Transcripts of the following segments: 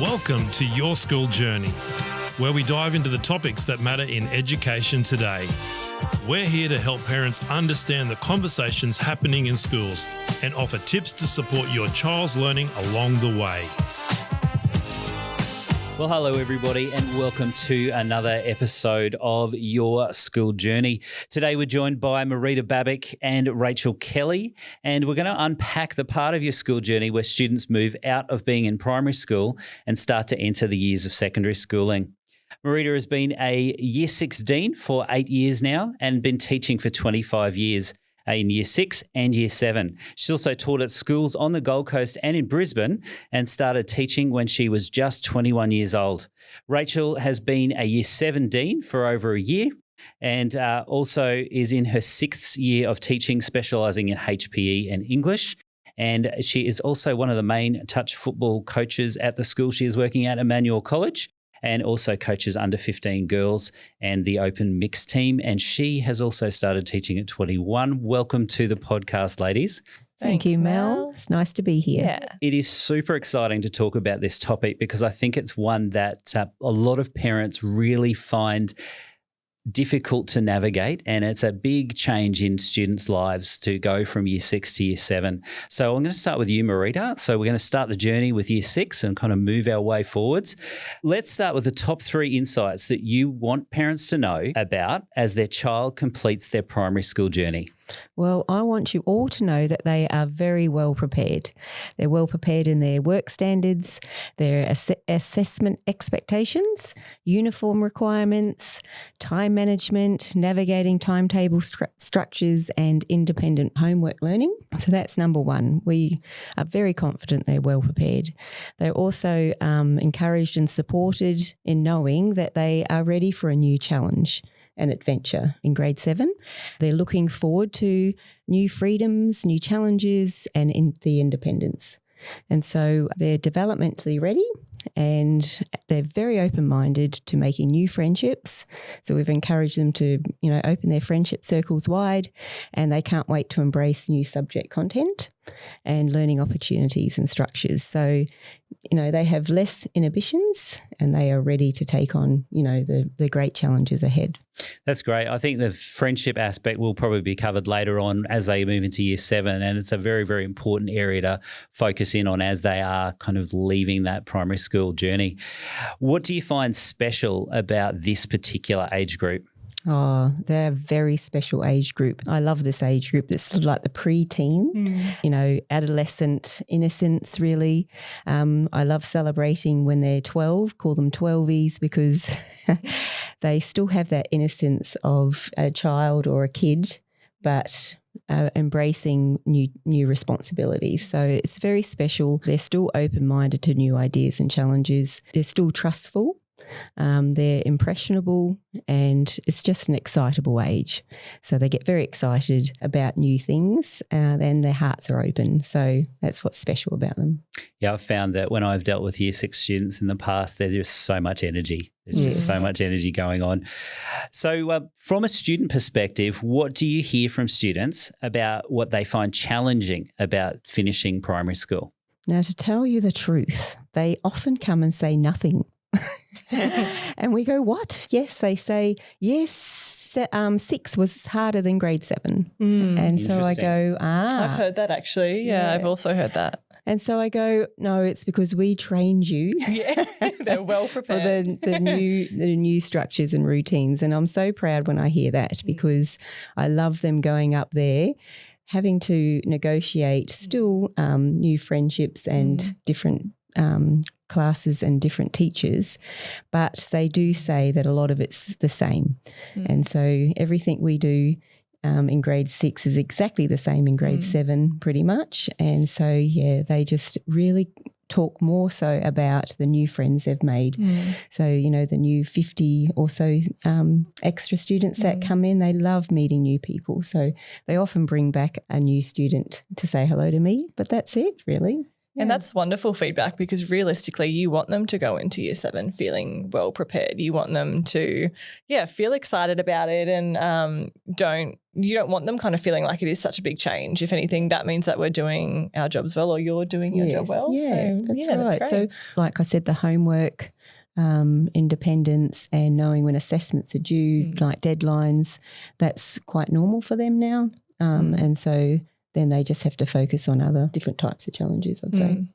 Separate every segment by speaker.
Speaker 1: Welcome to Your School Journey, where we dive into the topics that matter in education today. We're here to help parents understand the conversations happening in schools and offer tips to support your child's learning along the way.
Speaker 2: Well, hello everybody and welcome to another episode of Your School Journey. Today we're joined by Marita Babic and Rachael Kelly, and we're going to unpack the part of your school journey where students move out of being in primary school and start to enter the years of secondary schooling. Marita has been a Year 6 Dean for 8 years now and been teaching for 25 years. In Year 6 and Year 7. She's also taught at schools on the Gold Coast and in Brisbane and started teaching when she was just 21 years old. Rachael has been a Year 7 Dean for over a year and also is in her 6th year of teaching, specialising in HPE and English. And she is also one of the main touch football coaches at the school she is working at, Emmanuel College, and also coaches under 15 girls and the open mixed team. And she has also started teaching at 21. Welcome to the podcast, ladies.
Speaker 3: Thank you, Mel. It's nice to be here.
Speaker 2: Yeah. It is super exciting to talk about this topic because I think it's one that a lot of parents really find difficult to navigate, and it's a big change in students' lives to go from Year 6 to Year 7. So I'm going to start with you, Marita. So we're going to start the journey with Year 6 and kind of move our way forwards. Let's start with the top 3 insights that you want parents to know about as their child completes their primary school journey.
Speaker 3: Well, I want you all to know that they are very well prepared. They're well prepared in their work standards, their assessment expectations, uniform requirements, time management, navigating timetable structures and independent homework learning. So that's number one. We are very confident they're well prepared. They're also encouraged and supported in knowing that they are ready for a new challenge and adventure in grade 7. They're looking forward to new freedoms, new challenges, and the independence. And so they're developmentally ready and they're very open-minded to making new friendships. So we've encouraged them to, open their friendship circles wide, and they can't wait to embrace new subject content and learning opportunities and structures. So, they have less inhibitions and they are ready to take on, the great challenges ahead.
Speaker 2: That's great. I think the friendship aspect will probably be covered later on as they move into Year 7, and it's a very, very important area to focus in on as they are kind of leaving that primary school journey. What do you find special about this particular age group?
Speaker 3: Oh, they're a very special age group. I love this age group. It's sort of like the pre-teen, adolescent innocence, really. I love celebrating when they're 12, call them 12-ies, because they still have that innocence of a child or a kid, but embracing new responsibilities. So it's very special. They're still open-minded to new ideas and challenges. They're still trustful. They're impressionable, and it's just an excitable age. So they get very excited about new things and their hearts are open. So that's what's special about them.
Speaker 2: Yeah, I've found that when I've dealt with Year 6 students in the past, there's just so much energy. There's just so much energy going on. So from a student perspective, what do you hear from students about what they find challenging about finishing primary school?
Speaker 3: Now, to tell you the truth, they often come and say nothing. And we go, what? Yes, they say, yes, 6 was harder than grade 7. And so I go,
Speaker 4: I've heard that actually. Yeah, I've also heard that.
Speaker 3: And so I go, no, it's because we trained you.
Speaker 4: Yeah, they're well prepared.
Speaker 3: For the new structures and routines. And I'm so proud when I hear that because I love them going up there, having to negotiate still new friendships and different classes and different teachers, but they do say that a lot of it's the same. And so everything we do in grade 6 is exactly the same in grade 7 pretty much. And so, they just really talk more so about the new friends they've made. So, the new 50 or so extra students that come in, they love meeting new people. So they often bring back a new student to say hello to me, but that's it really.
Speaker 4: And that's wonderful feedback, because realistically you want them to go into year 7 feeling well prepared. You want them to, feel excited about it, and you don't want them kind of feeling like it is such a big change. If anything, that means that we're doing our jobs well, or you're doing your job well.
Speaker 3: Yeah,
Speaker 4: so,
Speaker 3: that's
Speaker 4: right.
Speaker 3: That's so like I said, the homework, independence, and knowing when assessments are due, like deadlines, that's quite normal for them now. And so then they just have to focus on other different types of challenges, I'd say.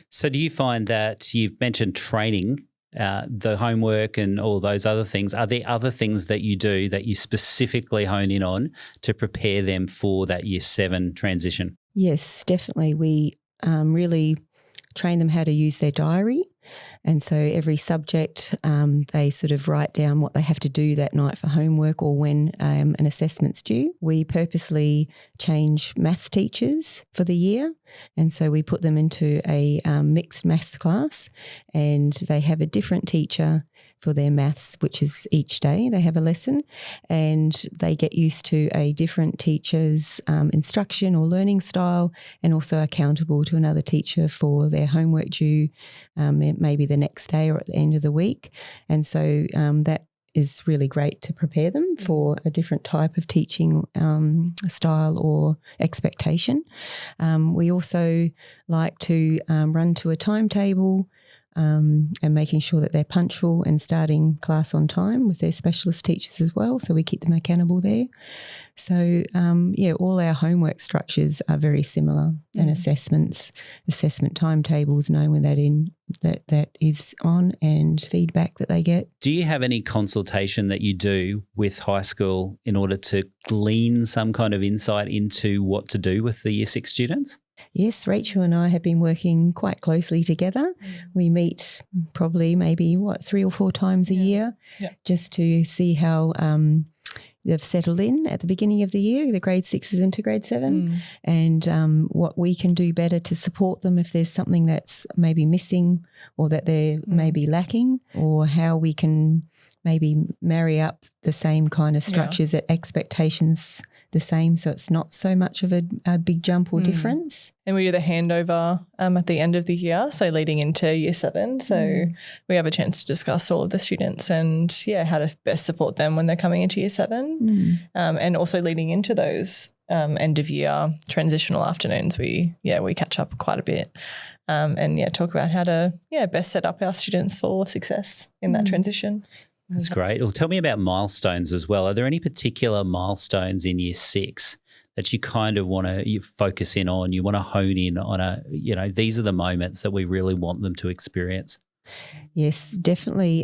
Speaker 2: So do you find that you've mentioned training, the homework and all those other things? Are there other things that you do that you specifically hone in on to prepare them for that year 7 transition?
Speaker 3: Yes, definitely. We really train them how to use their diary. And so every subject, they sort of write down what they have to do that night for homework, or when an assessment's due. We purposely change maths teachers for the year. And so we put them into a mixed maths class, and they have a different teacher for their maths, which is each day they have a lesson, and they get used to a different teacher's instruction or learning style, and also accountable to another teacher for their homework due maybe the next day or at the end of the week. And so that is really great to prepare them for a different type of teaching style or expectation. We also like to run to a timetable, and making sure that they're punctual and starting class on time with their specialist teachers as well. So we keep them accountable there. So, all our homework structures are very similar, and assessment timetables, knowing when that is on, and feedback that they get.
Speaker 2: Do you have any consultation that you do with high school in order to glean some kind of insight into what to do with the year 6 students?
Speaker 3: Yes, Rachel and I have been working quite closely together. We meet probably maybe 3 or 4 times a year just to see how they've settled in at the beginning of the year, the grade 6s into grade 7, and what we can do better to support them if there's something that's maybe missing or that they're maybe lacking, or how we can maybe marry up the same kind of structures at expectations the same, so it's not so much of a big jump or difference.
Speaker 4: And we do the handover at the end of the year, so leading into year 7. So we have a chance to discuss all of the students and, how to best support them when they're coming into year 7. And also leading into those end of year transitional afternoons, we catch up quite a bit and talk about how to best set up our students for success in that transition.
Speaker 2: That's great. Well, tell me about milestones as well. Are there any particular milestones in year 6 that you kind of want to focus in on, you want to hone in on these are the moments that we really want them to experience?
Speaker 3: Yes, definitely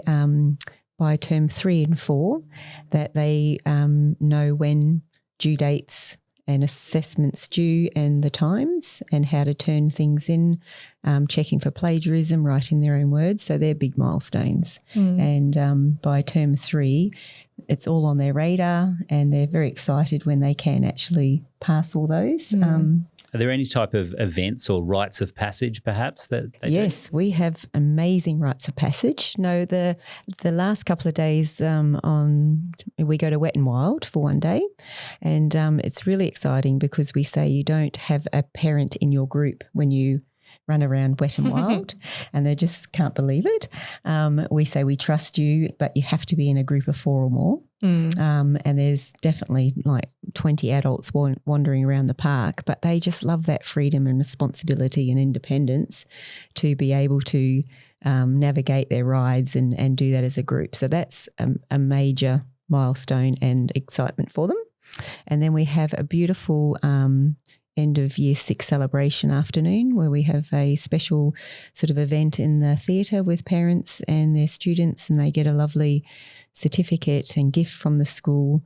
Speaker 3: by term 3 and 4 that they know when due dates and assessments due and the times, and how to turn things in, checking for plagiarism, writing their own words. So they're big milestones. And by term 3, it's all on their radar, and they're very excited when they can actually pass all those.
Speaker 2: Are there any type of events or rites of passage perhaps that they do?
Speaker 3: Yes, we have amazing rites of passage. No, the last couple of days we go to Wet and Wild for one day, and it's really exciting because we say you don't have a parent in your group when you run around Wet and Wild, and they just can't believe it. We say we trust you, but you have to be in a group of 4 or more. And there's definitely like 20 adults wandering around the park, but they just love that freedom and responsibility and independence to be able to navigate their rides and do that as a group. So that's a major milestone and excitement for them. And then we have a beautiful end of year 6 celebration afternoon where we have a special sort of event in the theatre with parents and their students, and they get a lovely certificate and gift from the school,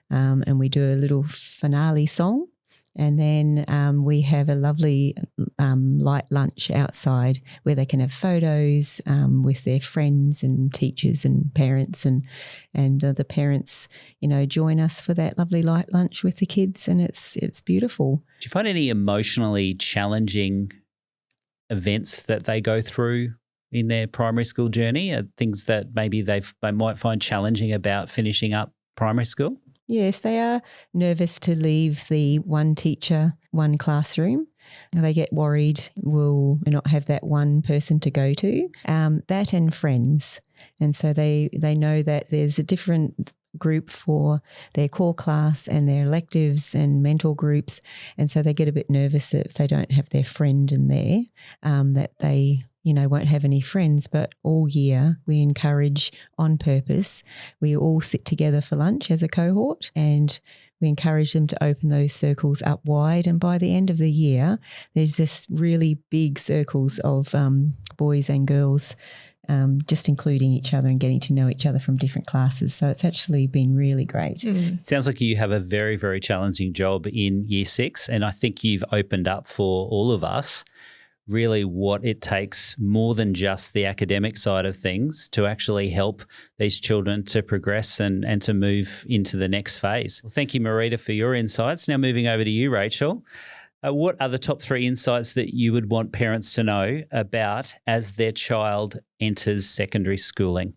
Speaker 3: and we do a little finale song, and then we have a lovely light lunch outside where they can have photos with their friends and teachers and parents, and the parents join us for that lovely light lunch with the kids, and it's beautiful.
Speaker 2: Do you find any emotionally challenging events that they go through in their primary school journey? Things that maybe they might find challenging about finishing up primary school?
Speaker 3: Yes, they are nervous to leave the one teacher, one classroom, They get worried will not have that one person to go to, that and friends. And so they know that there's a different group for their core class and their electives and mentor groups. And so they get a bit nervous if they don't have their friend in there, that they won't have any friends. But all year we encourage on purpose. We all sit together for lunch as a cohort and we encourage them to open those circles up wide. And by the end of the year, there's this really big circles of boys and girls just including each other and getting to know each other from different classes. So it's actually been really great.
Speaker 2: Sounds like you have a very, very challenging job in Year 6, and I think you've opened up for all of us really what it takes more than just the academic side of things to actually help these children to progress and to move into the next phase. Well, thank you, Marita, for your insights. Now moving over to you, Rachael. What are the top 3 insights that you would want parents to know about as their child enters secondary schooling?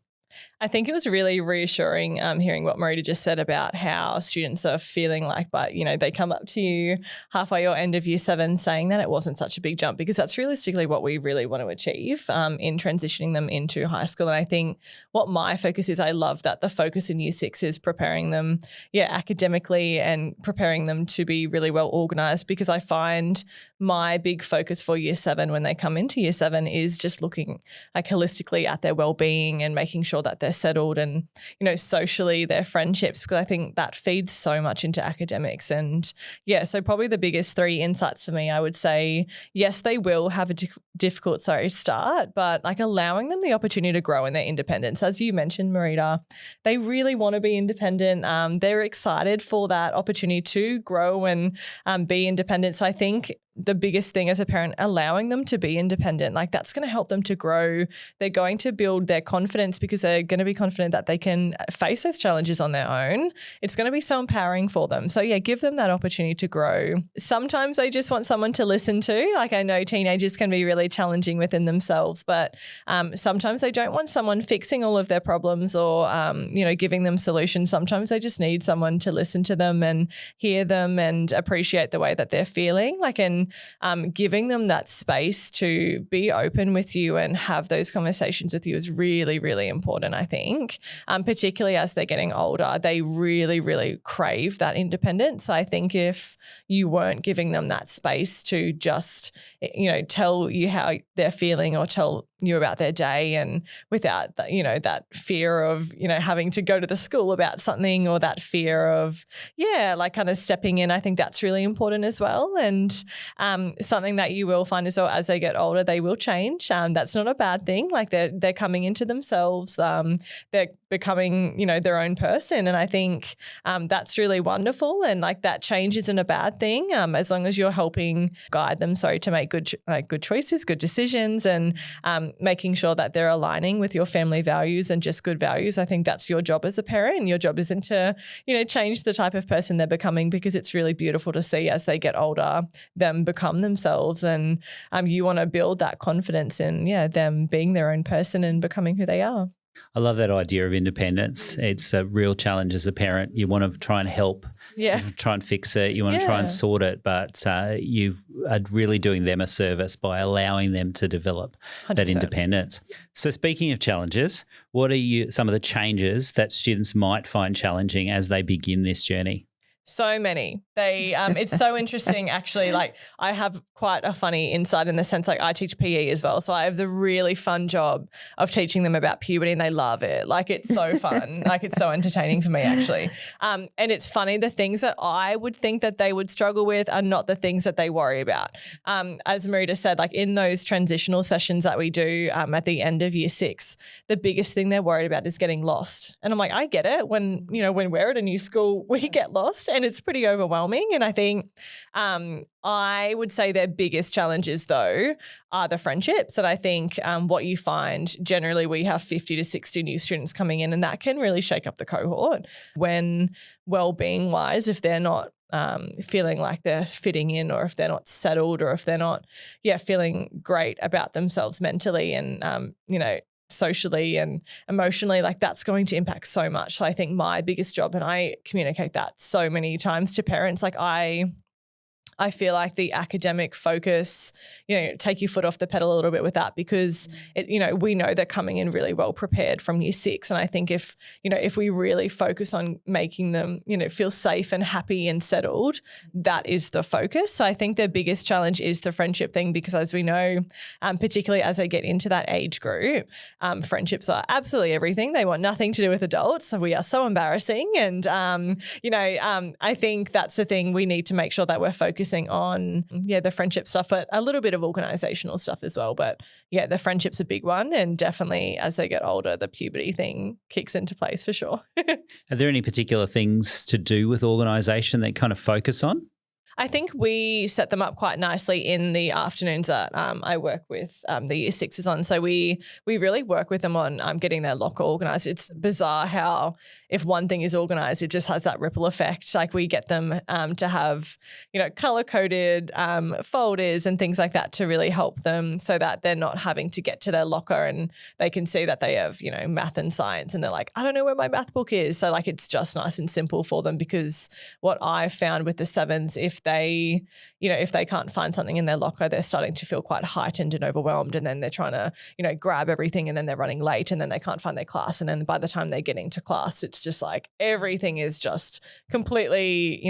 Speaker 4: I think it was really reassuring hearing what Marita just said about how students are feeling like, but they come up to you halfway or end of Year 7 saying that it wasn't such a big jump, because that's realistically what we really want to achieve in transitioning them into high school. And I think what my focus is, I love that the focus in Year 6 is preparing them, academically and preparing them to be really well organised, because I find my big focus for Year 7 when they come into Year 7 is just looking like holistically at their well-being and making sure that they're settled and, socially their friendships, because I think that feeds so much into academics. And so probably the biggest 3 insights for me, I would say, yes, they will have a difficult start, but like allowing them the opportunity to grow in their independence. As you mentioned, Marita, they really want to be independent. They're excited for that opportunity to grow and be independent. So I think the biggest thing as a parent, allowing them to be independent, like that's going to help them to grow. They're going to build their confidence because they're going to be confident that they can face those challenges on their own. It's going to be so empowering for them. So give them that opportunity to grow. Sometimes they just want someone to listen to. Like I know teenagers can be really challenging within themselves, but sometimes they don't want someone fixing all of their problems or, giving them solutions. Sometimes they just need someone to listen to them and hear them and appreciate the way that they're feeling. Giving them that space to be open with you and have those conversations with you is really, really important, I think, particularly as they're getting older. They really, really crave that independence. So I think if you weren't giving them that space to just, tell you how they're feeling or tell you about their day, and without that, that fear of, having to go to the school about something, or that fear of, kind of stepping in, I think that's really important as well. And something that you will find as well, as they get older, they will change. That's not a bad thing. Like they're coming into themselves. They're becoming, their own person. And I think that's really wonderful. And like that change isn't a bad thing, as long as you're helping guide them to make good choices, good decisions, and making sure that they're aligning with your family values and just good values. I think that's your job as a parent. And your job isn't to, change the type of person they're becoming, because it's really beautiful to see as they get older, them become themselves. And you want to build that confidence in, them being their own person and becoming who they are.
Speaker 2: I love that idea of independence. It's a real challenge as a parent. You want to try and help, try and fix it. You want to try and sort it, but you are really doing them a service by allowing them to develop 100%. That independence. So speaking of challenges, what are some of the changes that students might find challenging as they begin this journey?
Speaker 4: So many. It's so interesting actually. Like I have quite a funny insight in the sense, like I teach PE as well. So I have the really fun job of teaching them about puberty, and they love it. Like it's so fun. Like it's so entertaining for me actually. And it's funny, the things that I would think that they would struggle with are not the things that they worry about. As Marita said, like in those transitional sessions that we do at the end of Year 6, the biggest thing they're worried about is getting lost. And I'm like, I get it. When we're at a new school, we get lost and it's pretty overwhelming. And I think I would say their biggest challenges though are the friendships. And I think what you find generally, we have 50 to 60 new students coming in, and that can really shake up the cohort when well-being wise, if they're not feeling like they're fitting in, or if they're not settled, or if they're not feeling great about themselves mentally and socially and emotionally, like that's going to impact so much. So I think my biggest job, and I communicate that so many times to parents, like I I feel like the academic focus, take your foot off the pedal a little bit with that, because we know they're coming in really well prepared from year 6. And I think if we really focus on making them, feel safe and happy and settled, that is the focus. So I think the biggest challenge is the friendship thing, because as we know, particularly as they get into that age group, friendships are absolutely everything. They want nothing to do with adults. So we are so embarrassing. And, I think that's the thing. We need to make sure that we're focusing on, the friendship stuff, but a little bit of organizational stuff as well. But the friendship's a big one. And definitely as they get older, the puberty thing kicks into place for sure.
Speaker 2: Are there any particular things to do with organisation that kind of focus on?
Speaker 4: I think we set them up quite nicely in the afternoons that I work with the year 6s on. So we really work with them on getting their locker organised. It's bizarre how if one thing is organised, it just has that ripple effect. Like we get them to have, colour-coded folders and things like that to really help them, so that they're not having to get to their locker and they can see that they have, math and science, and they're like, I don't know where my math book is. So like it's just nice and simple for them, because what I found with the 7s, if they can't find something in their locker, they're starting to feel quite heightened and overwhelmed, and then they're trying to, grab everything, and then they're running late, and then they can't find their class. And then by the time they're getting to class, it's just like everything is just completely,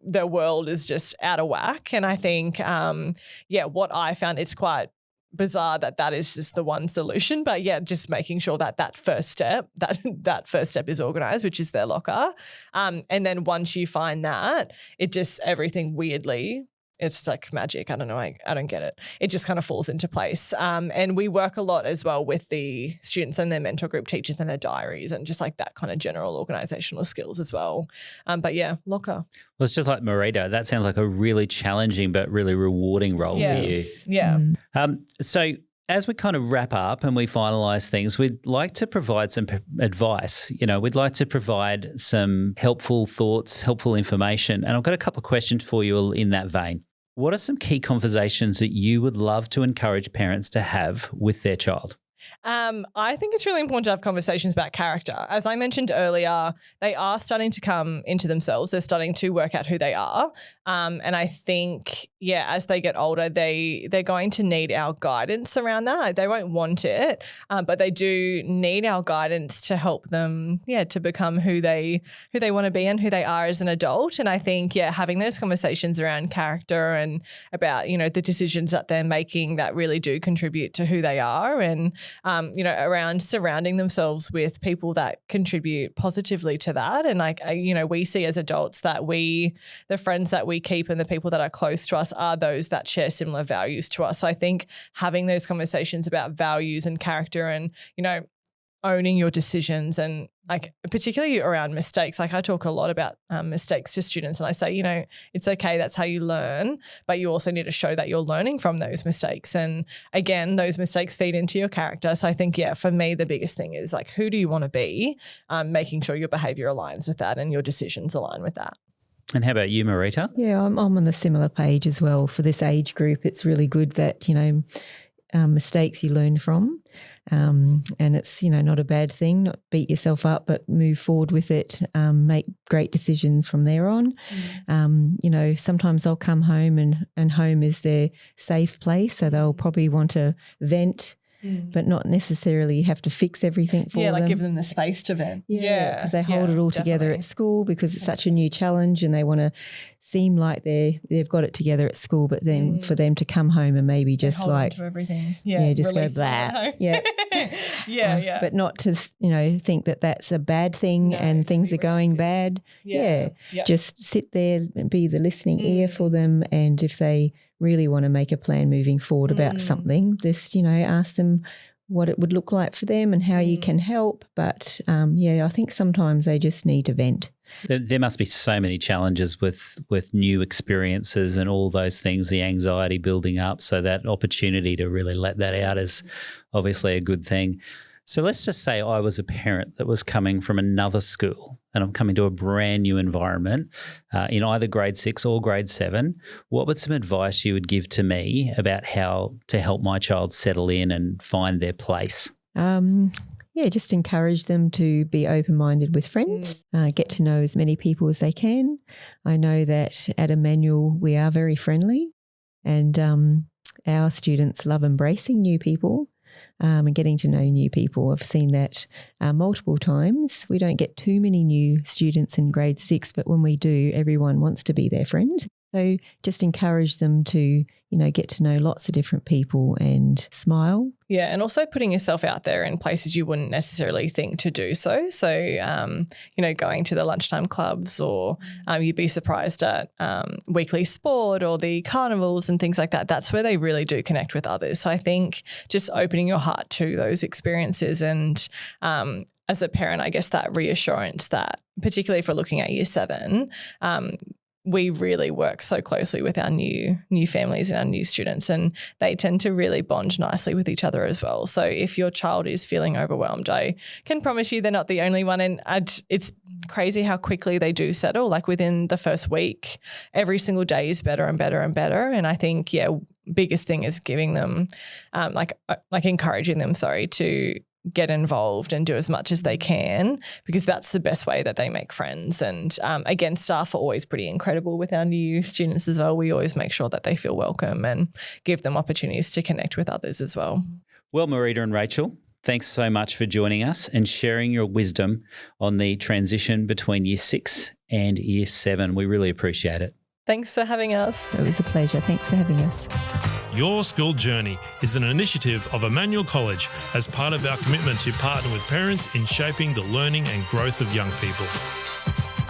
Speaker 4: their world is just out of whack. And I think, what I found, it's quite bizarre that is just the one solution, but just making sure that first step is organized, which is their locker, and then once you find that, it just, everything weirdly, it's like magic. I don't know. I don't get it. It just kind of falls into place. And we work a lot as well with the students and their mentor group teachers and their diaries, and just like that kind of general organizational skills as well. But locker.
Speaker 2: Well, it's just like Marita. That sounds like a really challenging but really rewarding role for you.
Speaker 4: Yeah.
Speaker 2: So as we kind of wrap up and we finalise things, we'd like to provide some advice. We'd like to provide some helpful thoughts, helpful information. And I've got a couple of questions for you in that vein. What are some key conversations that you would love to encourage parents to have with their child?
Speaker 4: I think it's really important to have conversations about character. As I mentioned earlier, they are starting to come into themselves. They're starting to work out who they are. And I think, as they get older, they're going to need our guidance around that. They won't want it, but they do need our guidance to help them, to become who they want to be and who they are as an adult. And I think, having those conversations around character and about, the decisions that they're making that really do contribute to who they are, and around surrounding themselves with people that contribute positively to that. And we see as adults that the friends that we keep and the people that are close to us are those that share similar values to us. So I think having those conversations about values and character and, owning your decisions, and particularly around mistakes. I talk a lot about mistakes to students, and I say, it's okay. That's how you learn, but you also need to show that you're learning from those mistakes. And again, those mistakes feed into your character. So I think, for me, the biggest thing is who do you want to be? Making sure your behavior aligns with that and your decisions align with that.
Speaker 2: And how about you, Marita?
Speaker 3: Yeah, I'm on the similar page as well. For this age group, it's really good that, mistakes you learn from. And it's, not a bad thing, not beat yourself up, but move forward with it, make great decisions from there on. Sometimes they'll come home and home is their safe place. So they'll probably want to vent, but not necessarily have to fix everything for them.
Speaker 4: Give them the space to vent.
Speaker 3: Yeah, because they hold it all together at school because it's such a new challenge, and they want to seem like they've got it together at school, but then for them to come home and maybe just
Speaker 4: hold on to everything.
Speaker 3: Just go blah. But not to think that that's a bad thing and things are going bad. Just sit there and be the listening ear for them, and if they really want to make a plan moving forward about something, just ask them what it would look like for them and how you can help. But I think sometimes they just need to vent.
Speaker 2: There must be so many challenges with new experiences and all those things, the anxiety building up. So that opportunity to really let that out is obviously a good thing. So let's just say I was a parent that was coming from another school and I'm coming to a brand new environment in either grade 6 or grade 7. What would some advice you would give to me about how to help my child settle in and find their place?
Speaker 3: just encourage them to be open-minded with friends, get to know as many people as they can. I know that at Emmanuel we are very friendly, and our students love embracing new people and getting to know new people. I've seen that multiple times. We don't get too many new students in grade 6, but when we do, everyone wants to be their friend. So just encourage them to, get to know lots of different people and smile.
Speaker 4: Yeah, and also putting yourself out there in places you wouldn't necessarily think to do so. So, going to the lunchtime clubs, or you'd be surprised at weekly sport or the carnivals and things like that. That's where they really do connect with others. So I think just opening your heart to those experiences, and as a parent, I guess that reassurance that, particularly if we're looking at year 7, we really work so closely with our new families and our new students, and they tend to really bond nicely with each other as well. So if your child is feeling overwhelmed, I can promise you they're not the only one. And it's crazy how quickly they do settle. Like within the first week, every single day is better and better and better. And I think, biggest thing is giving them, encouraging them, to get involved and do as much as they can, because that's the best way that they make friends. And again, staff are always pretty incredible with our new students as well. We always make sure that they feel welcome and give them opportunities to connect with others as well.
Speaker 2: Well, Marita and Rachael, thanks so much for joining us and sharing your wisdom on the transition between year 6 and year 7. We really appreciate it.
Speaker 4: Thanks for having us.
Speaker 3: It was a pleasure. Thanks for having us.
Speaker 1: Your School Journey is an initiative of Emmanuel College as part of our commitment to partner with parents in shaping the learning and growth of young people.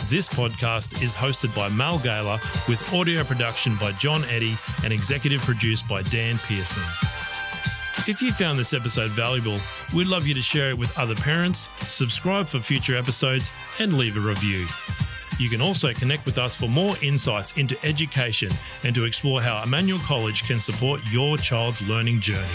Speaker 1: This podcast is hosted by Mal Gaylor, with audio production by John Eddy and executive produced by Dan Pearson. If you found this episode valuable, we'd love you to share it with other parents, subscribe for future episodes, and leave a review. You can also connect with us for more insights into education and to explore how Emmanuel College can support your child's learning journey.